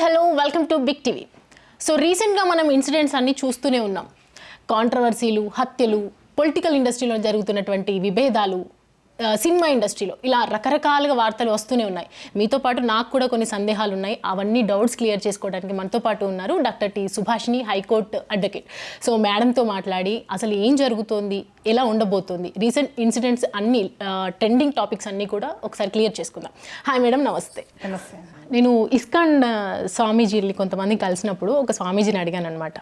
Hello welcome to Big TV. So రీసెంట్గా మనం incidents అన్నీ చూస్తూనే ఉన్నాం. కాంట్రవర్సీలు, హత్యలు, పొలిటికల్ ఇండస్ట్రీలో జరుగుతున్నటువంటి విభేదాలు, సినిమా ఇండస్ట్రీలో ఇలా రకరకాలుగా వార్తలు వస్తూనే ఉన్నాయి. మీతో పాటు నాకు కూడా కొన్ని సందేహాలు ఉన్నాయి. అవన్నీ డౌట్స్ క్లియర్ చేసుకోవడానికి మనతో పాటు ఉన్నారు doctor T Subhashini, high court advocate. So మేడంతో మాట్లాడి అసలు ఏం జరుగుతోంది, ఎలా ఉండబోతోంది, రీసెంట్ ఇన్సిడెంట్స్ అన్నీ, ట్రెండింగ్ టాపిక్స్ అన్నీ కూడా ఒకసారి క్లియర్ చేసుకుందాం. హాయ్ మేడం, నమస్తే. నమస్తే. నేను ఇస్కాన్ స్వామీజీని కొంతమంది కలిసినప్పుడు ఒక స్వామీజీని అడిగాను అనమాట.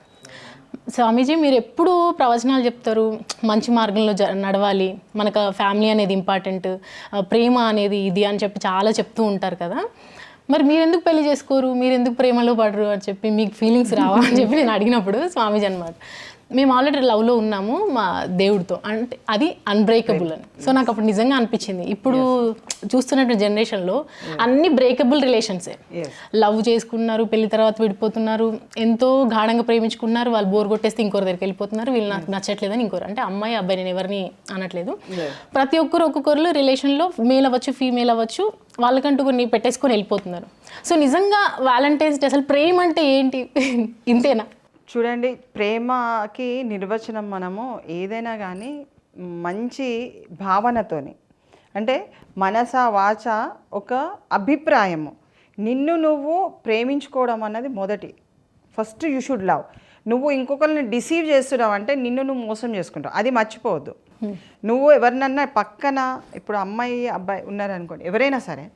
స్వామీజీ, మీరు ఎప్పుడు ప్రవచనాలు చెప్తారు, మంచి మార్గంలో నడవాలి, మనకు ఫ్యామిలీ అనేది ఇంపార్టెంట్, ప్రేమ అనేది ఇది అని చెప్పి చాలా చెప్తూ ఉంటారు కదా, మరి మీరు ఎందుకు పెళ్లి చేసుకోరు, మీరు ఎందుకు ప్రేమలో పడరు అని చెప్పి, మీకు ఫీలింగ్స్ రావా అని చెప్పి నేను అడిగినప్పుడు స్వామీజీ అనమాట, మేము ఆల్రెడీ లవ్లో ఉన్నాము మా దేవుడితో, అంటే అది అన్బ్రేకబుల్ అని. సో నాకు అప్పుడు నిజంగా అనిపించింది, ఇప్పుడు చూస్తున్నటువంటి జనరేషన్లో అన్ని బ్రేకబుల్ రిలేషన్సే. లవ్ చేసుకున్నారు, పెళ్లి తర్వాత విడిపోతున్నారు, ఎంతో గాఢంగా ప్రేమించుకున్నారు, వాళ్ళు బోర్ కొట్టేస్తే ఇంకోరి దగ్గరికి వెళ్ళిపోతున్నారు, వీళ్ళు నాకు నచ్చట్లేదని ఇంకోరు, అంటే అమ్మాయి అబ్బాయి నేను ఎవరిని అనట్లేదు, ప్రతి ఒక్కరు ఒక్కొక్కరు రిలేషన్లో మేల్ అవ్వచ్చు ఫీమేల్ అవ్వచ్చు వాళ్ళకంటూ కొన్ని పెట్టేసుకొని వెళ్ళిపోతున్నారు. సో నిజంగా వ్యాలంటైన్స్ డే అసలు ప్రేమ అంటే ఏంటి, ఇంతేనా? చూడండి, ప్రేమకి నిర్వచనం మనము ఏదైనా కానీ మంచి భావనతోని, అంటే మనస వాచ ఒక అభిప్రాయము, నిన్ను నువ్వు ప్రేమించుకోవడం అన్నది మొదటి. First you should love. నువ్వు ఇంకొకరిని డిసీవ్ చేస్తున్నావు అంటే నిన్ను నువ్వు మోసం చేసుకుంటావు, అది మర్చిపోవద్దు. నువ్వు ఎవరినన్నా పక్కన, ఇప్పుడు అమ్మాయి అబ్బాయి ఉన్నారనుకోండి, ఎవరైనా సరే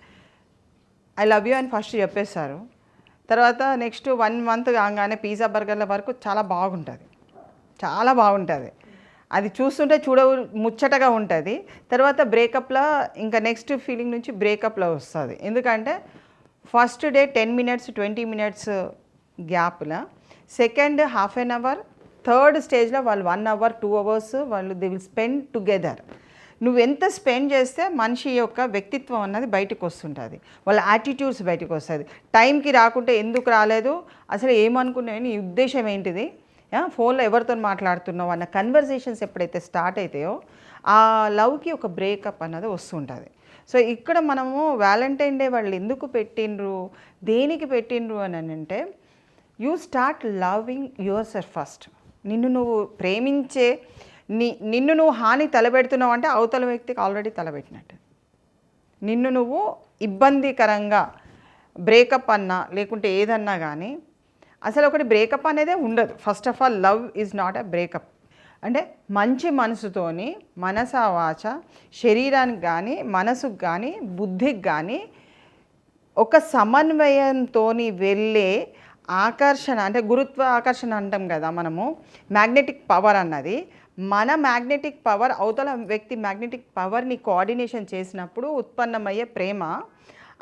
ఐ లవ్ యూ అని ఫస్ట్ చెప్పేస్తారు, తర్వాత నెక్స్ట్ 1 month కాగానే పిజ్జా బర్గర్ల వరకు చాలా బాగుంటుంది, చాలా బాగుంటుంది, అది చూస్తుంటే ముచ్చటగా ఉంటుంది. తర్వాత బ్రేకప్లో ఇంకా నెక్స్ట్ ఫీలింగ్ నుంచి బ్రేకప్లో వస్తుంది. ఎందుకంటే ఫస్ట్ డే 10 minutes 20 minutes గ్యాప్లో, సెకండ్ ½ an hour, థర్డ్ స్టేజ్లో వాళ్ళు 1 hour 2 hours వాళ్ళు దే విల్ స్పెండ్ టుగెదర్. నువ్వు ఎంత స్పెండ్ చేస్తే మనిషి యొక్క వ్యక్తిత్వం అన్నది బయటకు వస్తుంటుంది, వాళ్ళ యాటిట్యూడ్స్ బయటకు వస్తుంది. టైంకి రాకుంటే ఎందుకు రాలేదు, అసలు ఏమనుకున్నావు, నీ ఉద్దేశం ఏంటిది, ఫోన్లో ఎవరితో మాట్లాడుతున్నావు అన్న కన్వర్జేషన్స్ ఎప్పుడైతే స్టార్ట్ అవుతాయో ఆ లవ్కి ఒక బ్రేకప్ అన్నది వస్తుంటుంది. సో ఇక్కడ మనము వ్యాలంటైన్ డే వాళ్ళు ఎందుకు పెట్టిండ్రు, దేనికి పెట్టిండ్రు అని అంటే, you start loving your self first. నిన్ను నువ్వు ప్రేమించే, నిన్ను నువ్వు హాని తలపెడుతున్నావు అంటే అవతల వ్యక్తికి ఆల్రెడీ తలపెట్టినట్టు. నిన్ను నువ్వు ఇబ్బందికరంగా బ్రేకప్ అన్నా లేకుంటే ఏదన్నా కానీ, అసలు ఒకటి బ్రేకప్ అనేదే ఉండదు. First of all love is not a breakup. అంటే మంచి మనసుతోని, మనస వాచ, శరీరానికి కానీ మనసుకు కానీ బుద్ధికి కానీ ఒక సమన్వయంతో వెళ్ళే ఆకర్షణ, అంటే గురుత్వ ఆకర్షణ అంటాం కదా మనము, మ్యాగ్నెటిక్ పవర్ అన్నది, మన మ్యాగ్నెటిక్ పవర్ అవతల వ్యక్తి మ్యాగ్నెటిక్ పవర్ని కోఆర్డినేషన్ చేసినప్పుడు ఉత్పన్నమయ్యే ప్రేమ.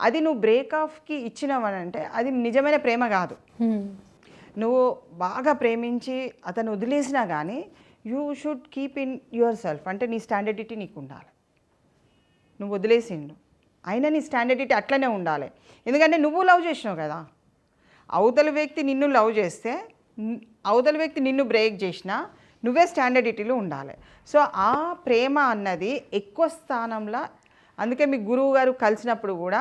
అది నువ్వు బ్రేకప్కి ఇచ్చినవనంటే అది నిజమైన ప్రేమ కాదు. నువ్వు బాగా ప్రేమించి అతను వదిలేసినా కానీ you should keep in your self, అంటే నీ స్టాండర్డిటీ నీకు ఉండాలి. నువ్వు వదిలేసిండు అయినా నీ స్టాండర్డిటీ అట్లనే ఉండాలి. ఎందుకంటే నువ్వు లవ్ చేసినావు కదా, అవతల వ్యక్తి నిన్ను లవ్ చేస్తే, అవతల వ్యక్తి నిన్ను బ్రేక్ చేసినా నువ్వే స్టాండర్డిటీలో ఉండాలి. సో ఆ ప్రేమ అన్నది ఎక్కువ స్థానంలో. అందుకే మీ గురువు గారు కలిసినప్పుడు కూడా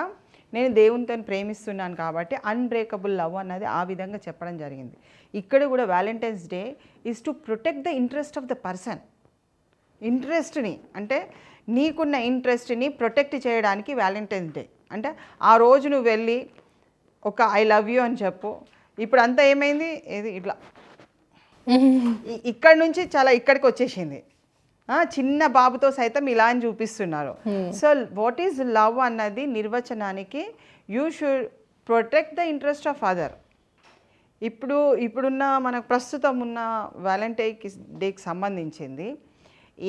నేను దేవునితో ప్రేమిస్తున్నాను కాబట్టి అన్బ్రేకబుల్ లవ్ అన్నది ఆ విధంగా చెప్పడం జరిగింది. ఇక్కడ కూడా Valentine's day is to protect the interest of the person. ఇంట్రెస్ట్ని, అంటే నీకున్న ఇంట్రెస్ట్ని ప్రొటెక్ట్ చేయడానికి వ్యాలంటైన్స్ డే. అంటే ఆ రోజు నువ్వు వెళ్ళి ఒక ఐ లవ్ యూ అని చెప్పు. ఇప్పుడు అంతా ఏమైంది, ఏది ఇట్లా ఇక్కడ నుంచి చాలా ఇక్కడికి వచ్చేసింది, చిన్న బాబుతో సైతం ఇలా అని చూపిస్తున్నారు. సో వాట్ ఈజ్ లవ్ అన్నది నిర్వచనానికి you should protect the interest of other. ఇప్పుడున్న మనకు ప్రస్తుతం ఉన్న వ్యాలంటైన్ డేకి సంబంధించింది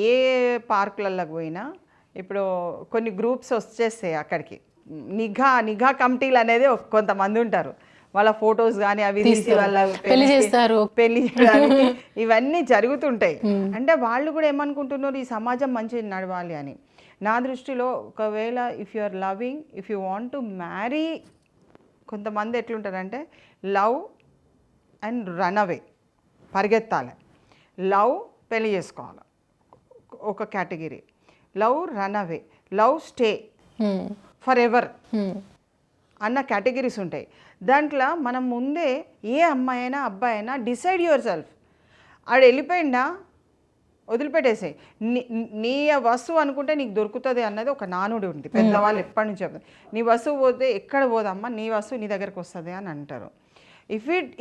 ఏ పార్కులలోకి పోయినా ఇప్పుడు కొన్ని గ్రూప్స్ వచ్చేస్తాయి అక్కడికి, నిఘా కమిటీలు అనేది కొంతమంది ఉంటారు, వాళ్ళ ఫొటోస్ కానీ అవి తీసి వాళ్ళ పెళ్లి చేస్తారు, పెళ్లి ఇవన్నీ జరుగుతుంటాయి. అంటే వాళ్ళు కూడా ఏమనుకుంటున్నారు, ఈ సమాజం మంచి నడవాలి అని. నా దృష్టిలో ఒకవేళ if you are loving, if you want to marry, కొంతమంది ఎట్లుంటారంటే లవ్ అండ్ రన్ అవే, పరిగెత్తాలి. లవ్ పెళ్లి చేసుకోవాలి ఒక category, love run away, love stay forever అన్న కేటగిరీస్ ఉంటాయి. దాంట్లో మనం ముందే ఏ అమ్మాయి అయినా అబ్బాయి అయినా డిసైడ్ యువర్ సెల్ఫ్. ఆడు వెళ్ళిపోయిందా వదిలిపెట్టేసాయి. నీ వస్తువు అనుకుంటే నీకు దొరుకుతుంది అన్నది ఒక నానుడి ఉంది, పెద్దవాళ్ళు ఎప్పటి నుంచి చెప్తారు. నీ వస్తువు పోతే ఎక్కడ పోదమ్మా, నీ వస్తువు నీ దగ్గరకు వస్తుంది అని అంటారు.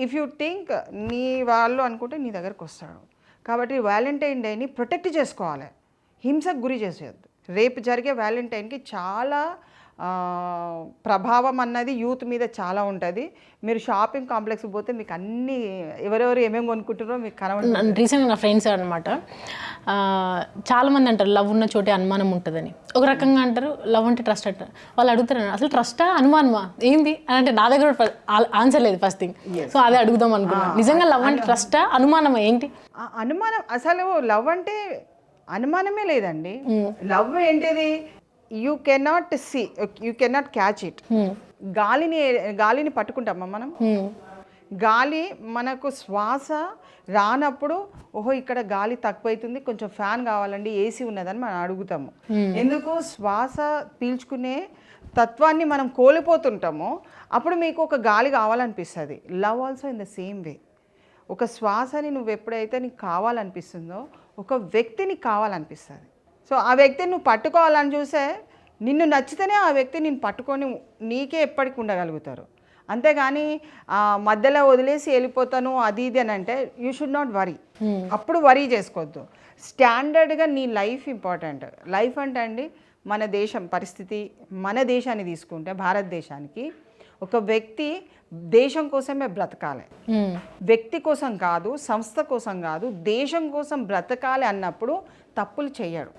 ఇఫ్ యూ థింక్ నీ వాళ్ళు అనుకుంటే నీ దగ్గరకు వస్తాడు. కాబట్టి వ్యాలంటైన్ డేని ప్రొటెక్ట్ చేసుకోవాలి, హింసకు గురి చేసేయద్దు. రేపు జరిగే వ్యాలంటైన్కి చాలా ప్రభావం అన్నది యూత్ మీద చాలా ఉంటుంది. మీరు షాపింగ్ కాంప్లెక్స్ పోతే మీకు అన్నీ ఎవరెవరు ఏమేమి కొనుక్కుంటారో మీకు కనబడుతుంది. రీసెంట్గా నా ఫ్రెండ్స్ అనమాట, చాలామంది అంటారు లవ్ ఉన్న చోటే అనుమానం ఉంటుందని. ఒక రకంగా అంటారు లవ్ అంటే ట్రస్ట్ అంటారు. వాళ్ళు అడుగుతారు అసలు ట్రస్టా అనుమానమా ఏంది అని. అంటే నా దగ్గర ఆన్సర్ లేదు ఫస్ట్ థింగ్. సో అదే అడుగుదాం అనుకున్నాను. నిజంగా లవ్ అంటే ట్రస్టా అనుమానమా ఏంటి? అనుమానం అసలు లవ్ అంటే అనుమానమే లేదండి. లవ్ ఏంటిది? You cannot see, you cannot catch it. గాలిని పట్టుకుంటామా మనం? గాలి మనకు శ్వాస రానప్పుడు ఓహో ఇక్కడ గాలి తక్కువైతుంది, కొంచెం ఫ్యాన్ కావాలండి, ఏసీ ఉన్నదని మనం అడుగుతాము. ఎందుకు? శ్వాస పీల్చుకునే తత్వాన్ని మనం కోల్పోతుంటామో అప్పుడు మీకు ఒక గాలి కావాలనిపిస్తుంది. Love also in the same way. ఒక శ్వాసని నువ్వు ఎప్పుడైతే నీకు కావాలనిపిస్తుందో ఒక వ్యక్తిని కావాలనిపిస్తుంది. సో ఆ వ్యక్తిని నువ్వు పట్టుకోవాలని చూస్తే నిన్ను నచ్చితేనే ఆ వ్యక్తి నేను పట్టుకొని నీకే ఎప్పటికి ఉండగలుగుతారు. అంతేగాని మధ్యలో వదిలేసి వెళ్ళిపోతాను అది ఇది అని అంటే యూ షుడ్ నాట్ వరీ. అప్పుడు వరీ చేసుకోవద్దు. స్టాండర్డ్గా నీ లైఫ్ ఇంపార్టెంట్. లైఫ్ అంటే అండి మన దేశం పరిస్థితి, మన దేశాన్ని తీసుకుంటే భారతదేశానికి ఒక వ్యక్తి దేశం కోసమే బ్రతకాలి, వ్యక్తి కోసం కాదు, సంస్థ కోసం కాదు, దేశం కోసం బ్రతకాలి అన్నప్పుడు తప్పులు చెయ్యడు,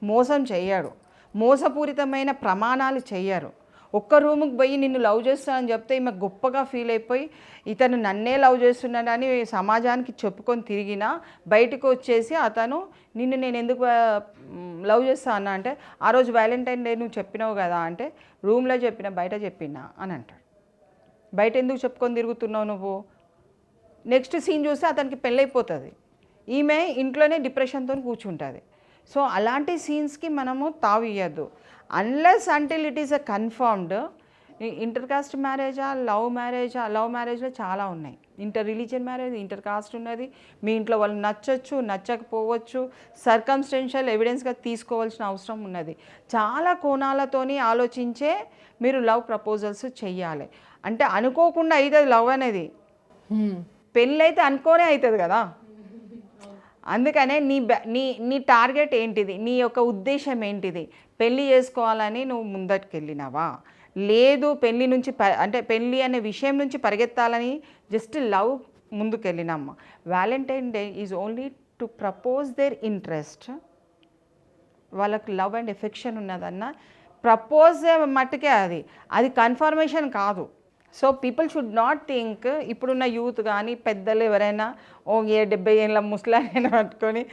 మోసం చెయ్యడు, మోసపూరితమైన ప్రమాణాలు చెయ్యరు. ఒక్క రూముకి పోయి నిన్ను లవ్ చేస్తానని చెప్తే ఈమె గొప్పగా ఫీల్ అయిపోయి ఇతను నన్నే లవ్ చేస్తున్నాడని సమాజానికి చెప్పుకొని తిరిగినా బయటకు వచ్చేసి అతను నిన్ను నేను ఎందుకు లవ్ చేస్తా అన్నా అంటే ఆ రోజు వ్యాలంటైన్ డే నువ్వు చెప్పినావు కదా అంటే రూమ్లో చెప్పినా బయట చెప్పినా అని అంటాడు. బయట ఎందుకు చెప్పుకొని తిరుగుతున్నావు నువ్వు? నెక్స్ట్ సీన్ చూస్తే అతనికి పెళ్ళైపోతుంది, ఈమె ఇంట్లోనే డిప్రెషన్తో కూర్చుంటుంది. సో అలాంటి సీన్స్కి మనము తావు ఇవ్వద్దు. Unless until it is a confirmed. Inter caste మ్యారేజా, లవ్ మ్యారేజా? లవ్ మ్యారేజ్లో చాలా ఉన్నాయి. Inter religion marriage, inter caste ఉన్నది. మీ ఇంట్లో వాళ్ళు నచ్చచ్చు, నచ్చకపోవచ్చు, సర్కమ్స్టెన్షియల్ ఎవిడెన్స్గా తీసుకోవాల్సిన అవసరం ఉన్నది. చాలా కోణాలతోని ఆలోచించే మీరు లవ్ ప్రపోజల్స్ చెయ్యాలి. అంటే అనుకోకుండా అవుతుంది లవ్ అనేది. పెళ్ళైతే అనుకోనే అవుతుంది కదా. అందుకనే నీ టార్గెట్ ఏంటిది, నీ యొక్క ఉద్దేశం ఏంటిది? పెళ్ళి చేసుకోవాలని నువ్వు ముందటికి వెళ్ళినావా? లేదు పెళ్ళి నుంచి అంటే పెళ్ళి అనే విషయం నుంచి పరిగెత్తాలని జస్ట్ లవ్ ముందుకు వెళ్ళినామ్మా. Valentine day is only to propose their interest. వాళ్ళకి లవ్ అండ్ ఎఫెక్షన్ ఉన్నదన్న ప్రపోజ్ మట్టుకే అది కన్ఫర్మేషన్ కాదు. So people should not think, ఇప్పుడున్న యూత్ కానీ పెద్దలు ఎవరైనా 70 ఏళ్ళ ముసలాయన పట్టుకొని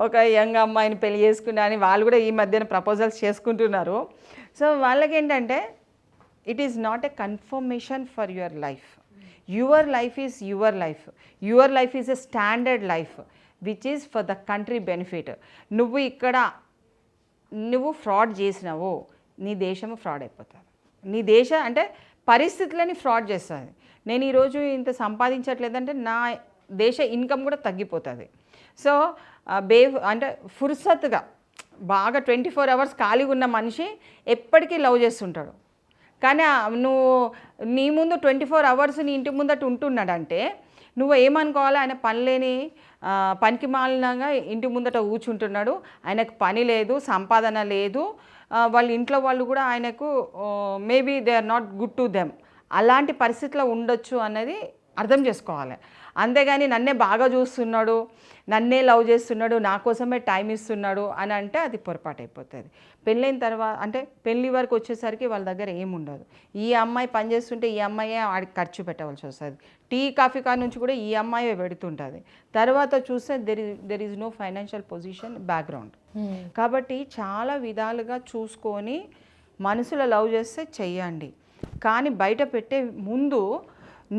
ఒక యంగ్ అమ్మాయిని పెళ్లి చేసుకున్నా అని వాళ్ళు కూడా ఈ మధ్యన ప్రపోజల్స్ చేసుకుంటున్నారు. సో వాళ్ళకి ఏంటంటే it is not a confirmation for your life. Your life is your life. Your life is a standard life which is for the country benefit. నువ్వు ఫ్రాడ్ చేసినావు, నీ దేశము ఫ్రాడ్ అయిపోతుంది. నీ దేశం అంటే పరిస్థితులని ఫ్రాడ్ చేస్తుంది. నేను ఈరోజు ఇంత సంపాదించట్లేదంటే నా దేశ ఇన్కమ్ కూడా తగ్గిపోతుంది. సో అంటే ఫుర్సత్గా బాగా 24 hours ఖాళీగా ఉన్న మనిషి ఎప్పటికీ లవ్ చేస్తుంటాడు. కానీ నువ్వు నీ ముందు 24 hours నీ ఇంటి ముందట ఉంటున్నాడంటే నువ్వు ఏమనుకోవాలి, ఆయన పనికి మాలినంగా ఇంటి ముందట కూర్చుంటున్నాడు, ఆయనకు పని లేదు, సంపాదన లేదు, వాళ్ళ ఇంట్లో వాళ్ళు కూడా ఆయనకు maybe they are not good to them, అలాంటి పరిస్థితిలో ఉండొచ్చు అన్నది అర్థం చేసుకోవాలి. అంతేగాని నన్నే బాగా చూస్తున్నాడు, నన్నే లవ్ చేస్తున్నాడు, నా కోసమే టైం ఇస్తున్నాడు అని అంటే అది పొరపాటు అయిపోతుంది. పెళ్ళైన తర్వాత అంటే పెళ్ళి వరకు వచ్చేసరికి వాళ్ళ దగ్గర ఏముండదు. ఈ అమ్మాయి పనిచేస్తుంటే ఈ అమ్మాయే వాడికి ఖర్చు పెట్టవలసి వస్తుంది. టీ కాఫీ కాడ నుంచి కూడా ఈ అమ్మాయి పెడుతుంటుంది. తర్వాత చూస్తే there is no financial position background. కాబట్టి చాలా విధాలుగా చూసుకొని మనసులో లవ్ చేస్తే చెయ్యండి. కానీ బయట పెట్టే ముందు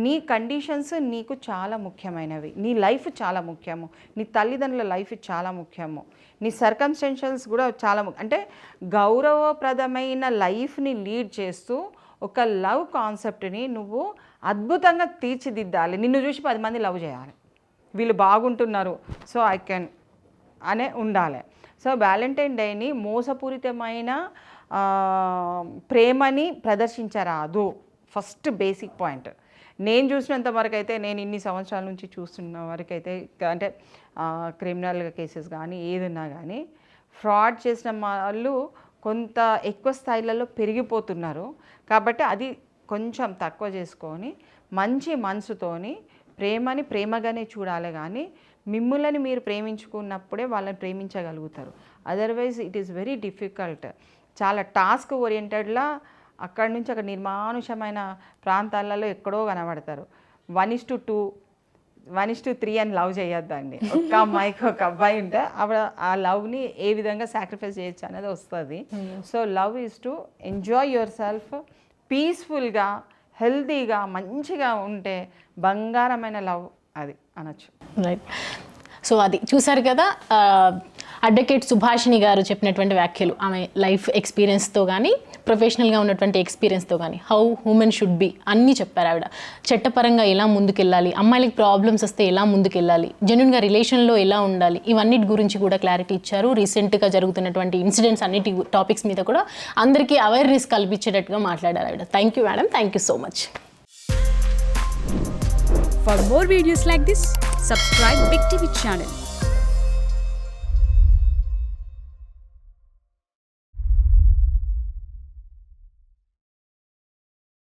నీ కండిషన్స్ నీకు చాలా ముఖ్యమైనవి, నీ లైఫ్ చాలా ముఖ్యము, నీ తల్లిదండ్రుల లైఫ్ చాలా ముఖ్యము, నీ సర్కమ్స్టెన్షియల్స్ కూడా చాలా అంటే గౌరవప్రదమైన లైఫ్ని లీడ్ చేస్తూ ఒక లవ్ కాన్సెప్ట్ని నువ్వు అద్భుతంగా తీర్చిదిద్దాలి. నిన్ను చూసి 10 మంది లవ్ చేయాలి, వీళ్ళు బాగుంటున్నారు సో ఐ కెన్ అనే ఉండాలి. సో వ్యాలంటైన్ డేని మోసపూరితమైన ప్రేమని ప్రదర్శించరాదు. First basic point. నేను చూసినంత వరకు అయితే, నేను ఇన్ని సంవత్సరాల నుంచి చూస్తున్న వరకు అయితే, అంటే క్రిమినల్ కేసెస్ కానీ ఏదన్నా కానీ ఫ్రాడ్ చేసిన వాళ్ళు కొంత ఎక్కువ స్థాయిలలో పెరిగిపోతున్నారు. కాబట్టి అది కొంచెం తక్కువ చేసుకొని మంచి మనసుతోని ప్రేమని ప్రేమగానే చూడాలి. కానీ మిమ్ములని మీరు ప్రేమించుకున్నప్పుడే వాళ్ళని ప్రేమించగలుగుతారు. Otherwise it is very difficult. చాలా టాస్క్ ఓరియంటెడ్లా అక్కడి నుంచి అక్కడ నిర్మానుషమైన ప్రాంతాలలో ఎక్కడో కనబడతారు. 1:2, 1:3 అని లవ్ చేయొద్దండి. ఒక అమ్మాయికి ఒక అబ్బాయి ఉంటే ఆ లవ్ని ఏ విధంగా సాక్రిఫైస్ చేయొచ్చు అనేది వస్తుంది. So love is to enjoy your self, పీస్ఫుల్గా హెల్తీగా మంచిగా ఉంటే బంగారమైన లవ్ అది అనొచ్చు. రైట్. సో అది చూసారు కదా, అడ్వకేట్ సుభాషిణి గారు చెప్పినటువంటి వ్యాఖ్యలు. ఆమె లైఫ్ ఎక్స్పీరియన్స్తో కానీ ప్రొఫెషనల్గా ఉన్నటువంటి ఎక్స్పీరియన్స్తో కానీ హౌ హ్యూమన్ షుడ్ బి అన్నీ చెప్పారు ఆవిడ. చట్టపరంగా ఎలా ముందుకెళ్ళాలి, అమ్మాయిలకి ప్రాబ్లమ్స్ వస్తే ఎలా ముందుకెళ్ళాలి, జెన్యున్గా రిలేషన్లో ఎలా ఉండాలి, ఇవన్నిటి గురించి కూడా క్లారిటీ ఇచ్చారు. రీసెంట్గా జరుగుతున్నటువంటి ఇన్సిడెంట్స్ అన్నిటి టాపిక్స్ మీద కూడా అందరికీ అవేర్నెస్ కల్పించేటట్టుగా మాట్లాడారు ఆవిడ. Thank you madam, thank you so much. For more videos like this, subscribe Big TV channel.